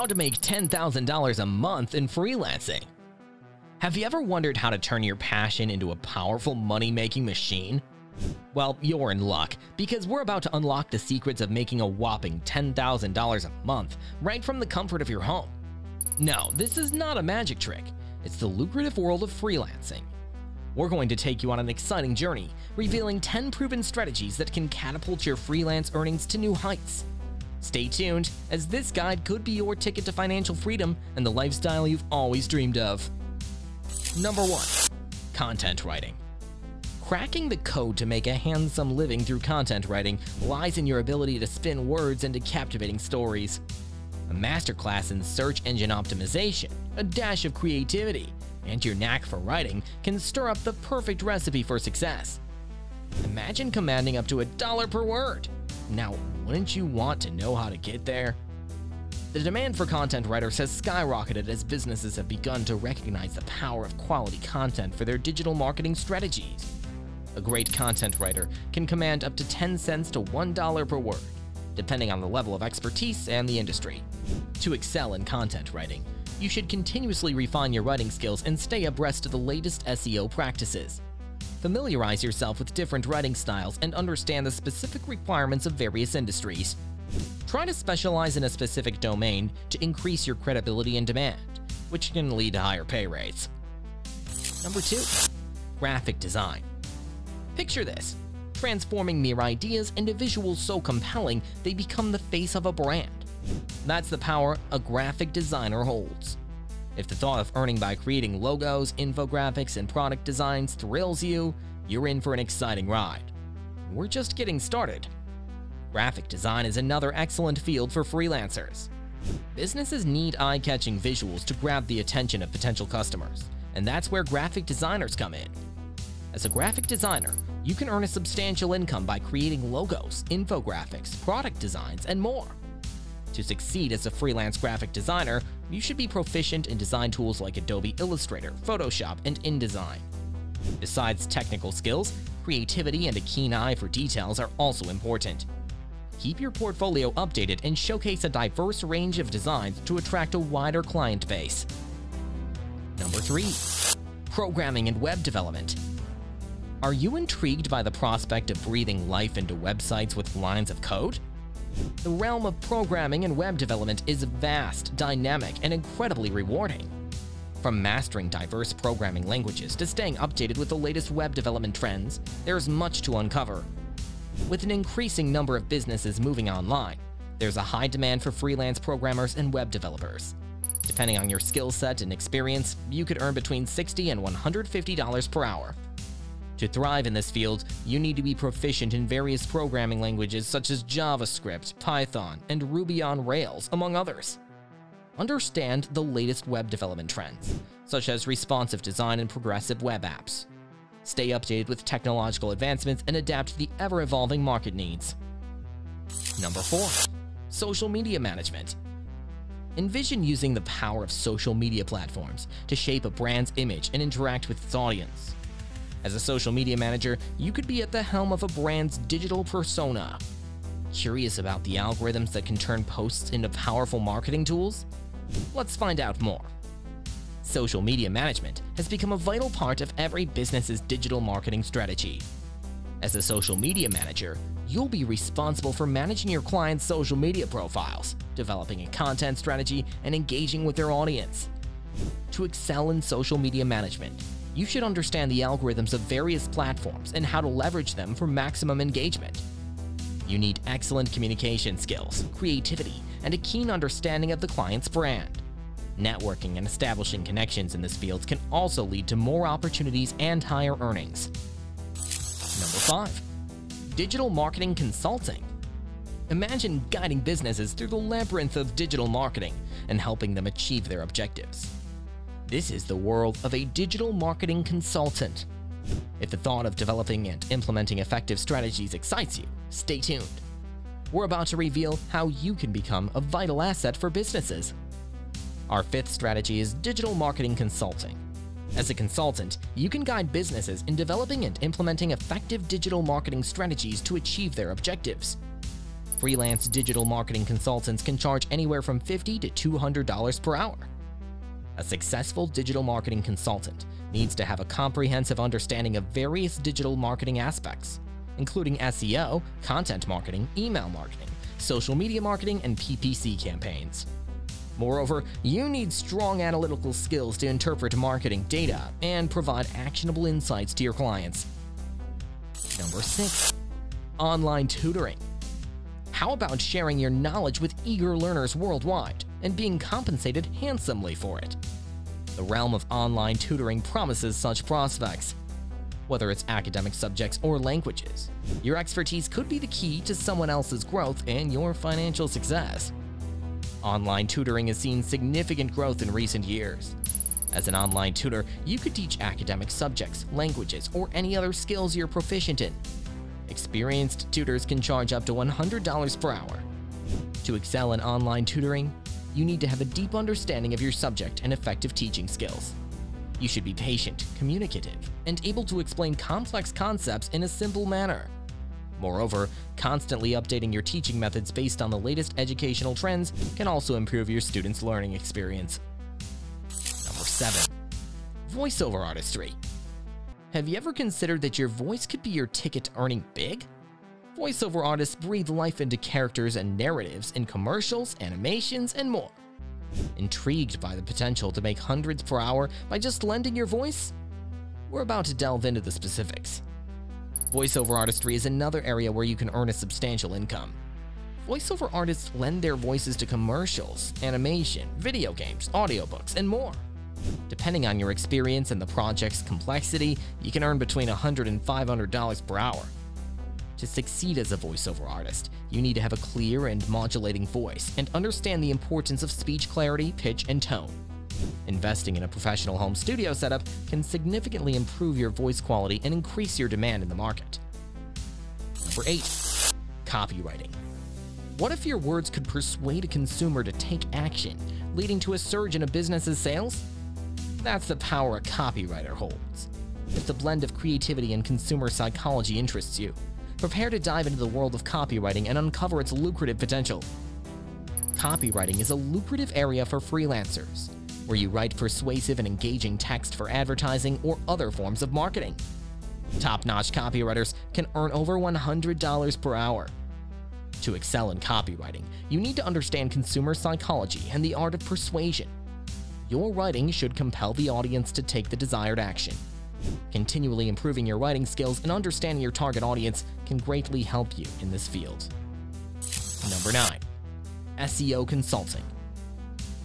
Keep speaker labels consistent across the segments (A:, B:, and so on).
A: How to make $10,000 a month in freelancing. Have you ever wondered how to turn your passion into a powerful money-making machine? Well, you're in luck, because we're about to unlock the secrets of making a whopping $10,000 a month right from the comfort of your home. No, this is not a magic trick. It's the lucrative world of freelancing. We're going to take you on an exciting journey, revealing 10 proven strategies that can catapult your freelance earnings to new heights. Stay tuned, as this guide could be your ticket to financial freedom and the lifestyle you've always dreamed of. Number 1. Content writing. Cracking the code to make a handsome living through content writing lies in your ability to spin words into captivating stories. A masterclass in search engine optimization, a dash of creativity, and your knack for writing can stir up the perfect recipe for success. Imagine commanding up to $1 per word. Now, wouldn't you want to know how to get there? The demand for content writers has skyrocketed as businesses have begun to recognize the power of quality content for their digital marketing strategies. A great content writer can command up to 10 cents to $1 per word, depending on the level of expertise and the industry. To excel in content writing, you should continuously refine your writing skills and stay abreast of the latest SEO practices. Familiarize yourself with different writing styles and understand the specific requirements of various industries. Try to specialize in a specific domain to increase your credibility and demand, which can lead to higher pay rates. Number 2. Graphic design. Picture this: transforming mere ideas into visuals so compelling they become the face of a brand. That's the power a graphic designer holds. If the thought of earning by creating logos, infographics, and product designs thrills you, you're in for an exciting ride. We're just getting started. Graphic design is another excellent field for freelancers. Businesses need eye-catching visuals to grab the attention of potential customers, and that's where graphic designers come in. As a graphic designer, you can earn a substantial income by creating logos, infographics, product designs, and more. To succeed as a freelance graphic designer, you should be proficient in design tools like Adobe Illustrator, Photoshop, and InDesign. Besides technical skills, creativity and a keen eye for details are also important. Keep your portfolio updated and showcase a diverse range of designs to attract a wider client base. Number 3. Programming and web development. Are you intrigued by the prospect of breathing life into websites with lines of code? The realm of programming and web development is vast, dynamic, and incredibly rewarding. From mastering diverse programming languages to staying updated with the latest web development trends, there's much to uncover. With an increasing number of businesses moving online, there's a high demand for freelance programmers and web developers. Depending on your skill set and experience, you could earn between $60 and $150 per hour. To thrive in this field, you need to be proficient in various programming languages such as JavaScript, Python, and Ruby on Rails, among others. Understand the latest web development trends, such as responsive design and progressive web apps. Stay updated with technological advancements and adapt to the ever-evolving market needs. Number 4. Social media management. Envision using the power of social media platforms to shape a brand's image and interact with its audience. As a social media manager, you could be at the helm of a brand's digital persona. Curious about the algorithms that can turn posts into powerful marketing tools? Let's find out more. Social media management has become a vital part of every business's digital marketing strategy. As a social media manager, you'll be responsible for managing your clients' social media profiles, developing a content strategy, and engaging with their audience. To excel in social media management, you should understand the algorithms of various platforms and how to leverage them for maximum engagement. You need excellent communication skills, creativity, and a keen understanding of the client's brand. Networking and establishing connections in this field can also lead to more opportunities and higher earnings. Number 5. Digital marketing consulting. Imagine guiding businesses through the labyrinth of digital marketing and helping them achieve their objectives. This is the world of a digital marketing consultant. If the thought of developing and implementing effective strategies excites you, stay tuned. We're about to reveal how you can become a vital asset for businesses. Our 5th strategy is digital marketing consulting. As a consultant, you can guide businesses in developing and implementing effective digital marketing strategies to achieve their objectives. Freelance digital marketing consultants can charge anywhere from $50 to $200 per hour. A successful digital marketing consultant needs to have a comprehensive understanding of various digital marketing aspects, including SEO, content marketing, email marketing, social media marketing, and PPC campaigns. Moreover, you need strong analytical skills to interpret marketing data and provide actionable insights to your clients. Number 6. Online tutoring. How about sharing your knowledge with eager learners worldwide and being compensated handsomely for it? The realm of online tutoring promises such prospects. Whether it's academic subjects or languages, your expertise could be the key to someone else's growth and your financial success. Online tutoring has seen significant growth in recent years. As an online tutor, you could teach academic subjects, languages, or any other skills you're proficient in. Experienced tutors can charge up to $100 per hour. To excel in online tutoring, you need to have a deep understanding of your subject and effective teaching skills. You should be patient, communicative, and able to explain complex concepts in a simple manner. Moreover, constantly updating your teaching methods based on the latest educational trends can also improve your students' learning experience. Number 7. Voiceover artistry. Have you ever considered that your voice could be your ticket to earning big? Voiceover artists breathe life into characters and narratives in commercials, animations, and more. Intrigued by the potential to make hundreds per hour by just lending your voice? We're about to delve into the specifics. Voiceover artistry is another area where you can earn a substantial income. Voiceover artists lend their voices to commercials, animation, video games, audiobooks, and more. Depending on your experience and the project's complexity, you can earn between $100 and $500 per hour. To succeed as a voiceover artist, you need to have a clear and modulating voice and understand the importance of speech clarity, pitch, and tone. Investing in a professional home studio setup can significantly improve your voice quality and increase your demand in the market. Number 8. Copywriting. What if your words could persuade a consumer to take action, leading to a surge in a business's sales? That's the power a copywriter holds. If the blend of creativity and consumer psychology interests you, prepare to dive into the world of copywriting and uncover its lucrative potential. Copywriting is a lucrative area for freelancers, where you write persuasive and engaging text for advertising or other forms of marketing. Top-notch copywriters can earn over $100 per hour. To excel in copywriting, you need to understand consumer psychology and the art of persuasion. Your writing should compel the audience to take the desired action. Continually improving your writing skills and understanding your target audience can greatly help you in this field. Number 9. SEO consulting.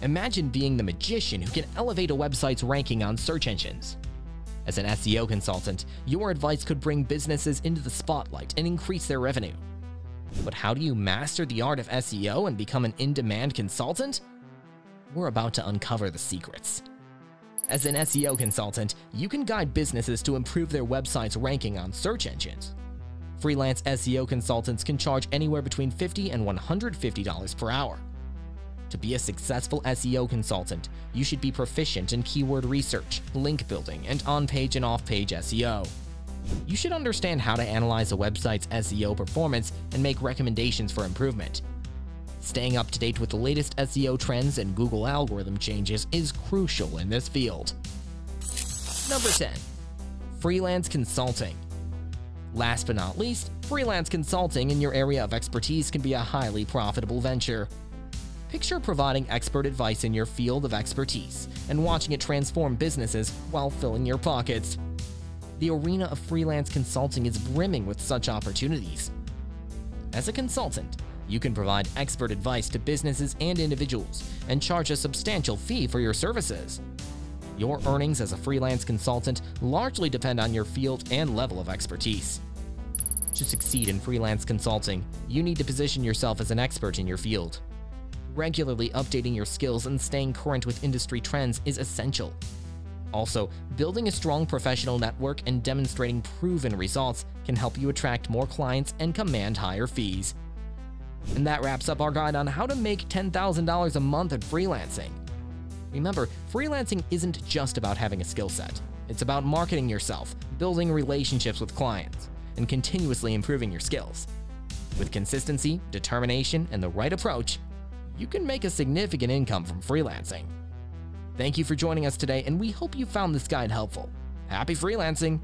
A: Imagine being the magician who can elevate a website's ranking on search engines. As an SEO consultant, your advice could bring businesses into the spotlight and increase their revenue. But how do you master the art of SEO and become an in-demand consultant? We're about to uncover the secrets. As an SEO consultant, you can guide businesses to improve their website's ranking on search engines. Freelance SEO consultants can charge anywhere between $50 and $150 per hour. To be a successful SEO consultant, you should be proficient in keyword research, link building, and on-page and off-page SEO. You should understand how to analyze a website's SEO performance and make recommendations for improvement. Staying up to date with the latest SEO trends and Google algorithm changes is crucial in this field. Number 10. Freelance consulting. Last but not least, freelance consulting in your area of expertise can be a highly profitable venture. Picture providing expert advice in your field of expertise and watching it transform businesses while filling your pockets. The arena of freelance consulting is brimming with such opportunities. As a consultant, you can provide expert advice to businesses and individuals and charge a substantial fee for your services. Your earnings as a freelance consultant largely depend on your field and level of expertise. To succeed in freelance consulting, you need to position yourself as an expert in your field. Regularly updating your skills and staying current with industry trends is essential. Also, building a strong professional network and demonstrating proven results can help you attract more clients and command higher fees. And that wraps up our guide on how to make $10,000 a month in freelancing. Remember, freelancing isn't just about having a skill set. It's about marketing yourself, building relationships with clients, and continuously improving your skills. With consistency, determination, and the right approach, you can make a significant income from freelancing. Thank you for joining us today, and we hope you found this guide helpful. Happy freelancing!